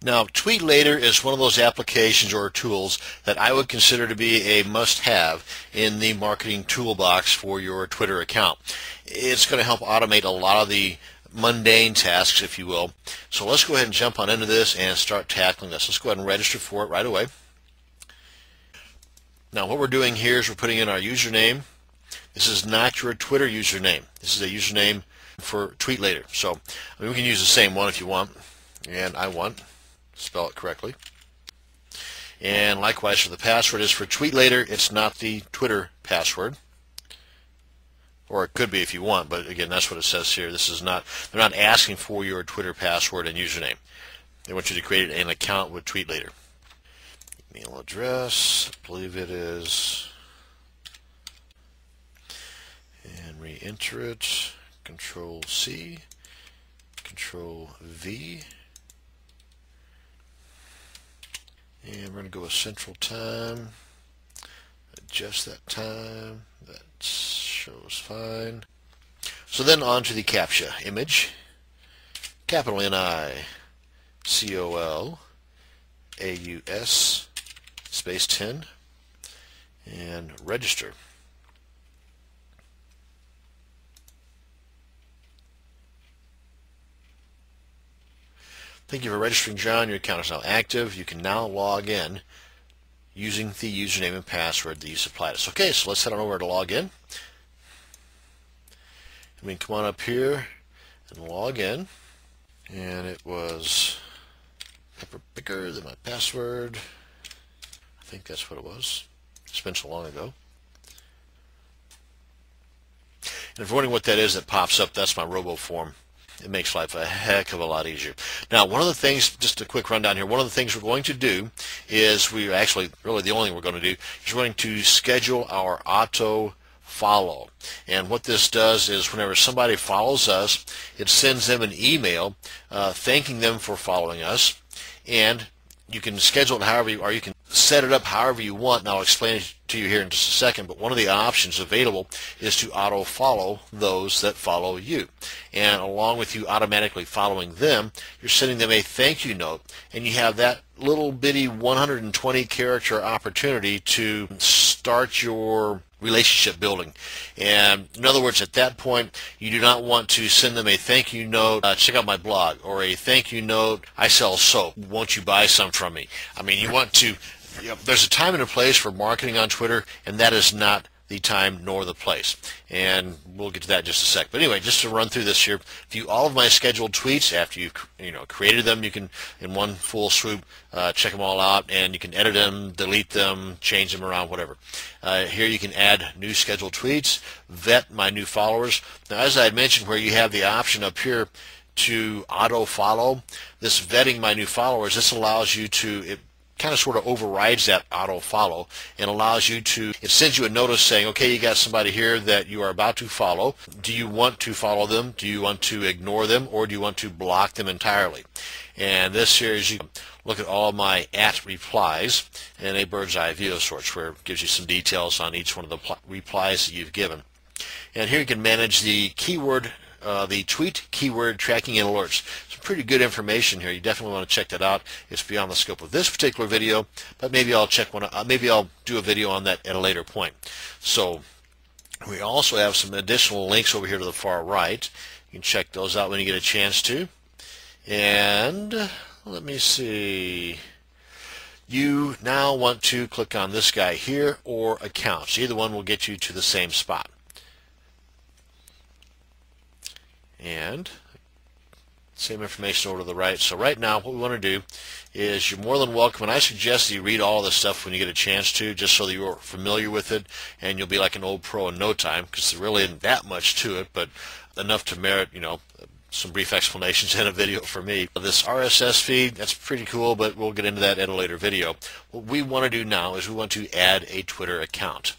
Now, Tweet Later is one of those applications or tools that I would consider to be a must-have in the marketing toolbox for your Twitter account. It's going to help automate a lot of the mundane tasks, if you will. So let's go ahead and jump on into this and start tackling this. Let's go ahead and register for it right away. Now, what we're doing here is we're putting in our username. This is not your Twitter username. This is a username for Tweet Later. So we can use the same one if you want, and I want. Spell it correctly. And likewise for the password is for Tweet Later. It's not the Twitter password, or it could be if you want, but again, that's what it says here. This is not, they're not asking for your Twitter password and username. They want you to create an account with Tweet Later. Email address, I believe it is, and re-enter it. Control C, Control V. And we're going to go with Central Time, adjust that time, that shows fine. So then on to the CAPTCHA image, capital N-I-C-O-L-A-U-S space 10, and register. Thank you for registering, John. Your account is now active. You can now log in using the username and password that you supplied us. Okay, so let's head on over to log in. And we can come on up here and log in. And it was pepper bigger than my password. I think that's what it was. It's been so long ago. And if you're wondering what that is that pops up, that's my robo form. It makes life a heck of a lot easier. Now, one of the things, just a quick rundown here, one of the things we're going to do is really the only thing we're going to do is we're going to schedule our auto follow. And what this does is whenever somebody follows us, it sends them an email thanking them for following us. And you can schedule it however you, or you can set it up however you want. And I'll explain it to you here in just a second. But one of the options available is to auto follow those that follow you. And along with you automatically following them, you're sending them a thank you note. And you have that little bitty 120 character opportunity to start your relationship building. And in other words, at that point, you do not want to send them a thank you note, check out my blog, or a thank you note, I sell soap, won't you buy some from me? I mean, you want to, there's a time and a place for marketing on Twitter, and that is not the time nor the place. And we'll get to that in just a sec. But anyway, just to run through this here, view all of my scheduled tweets after you've created them. You can, in one full swoop, check them all out, and you can edit them, delete them, change them around, whatever. Here you can add new scheduled tweets, vet my new followers. Now, as I had mentioned, where you have the option up here to auto follow, this vetting my new followers, this allows you to, kind of sort of overrides that auto follow and allows you to, it sends you a notice saying, okay, you got somebody here that you are about to follow. Do you want to follow them? Do you want to ignore them? Or do you want to block them entirely? And this here is, you look at all my replies in a bird's eye view of sorts, where it gives you some details on each one of the replies that you've given. And here you can manage the keyword, the tweet keyword tracking and alerts. Some pretty good information here. You definitely want to check that out. It's beyond the scope of this particular video, but maybe I'll maybe I'll do a video on that at a later point. So we also have some additional links over here to the far right. You can check those out when you get a chance to. And let me see. You now want to click on this guy here or accounts. Either one will get you to the same spot. And same information over to the right. So right now what we want to do is, you're more than welcome, and I suggest that you read all this stuff when you get a chance to, just so that you're familiar with it and you'll be like an old pro in no time, because there really isn't that much to it, but enough to merit, some brief explanations in a video for me. This RSS feed, that's pretty cool, but we'll get into that in a later video. What we want to do now is we want to add a Twitter account.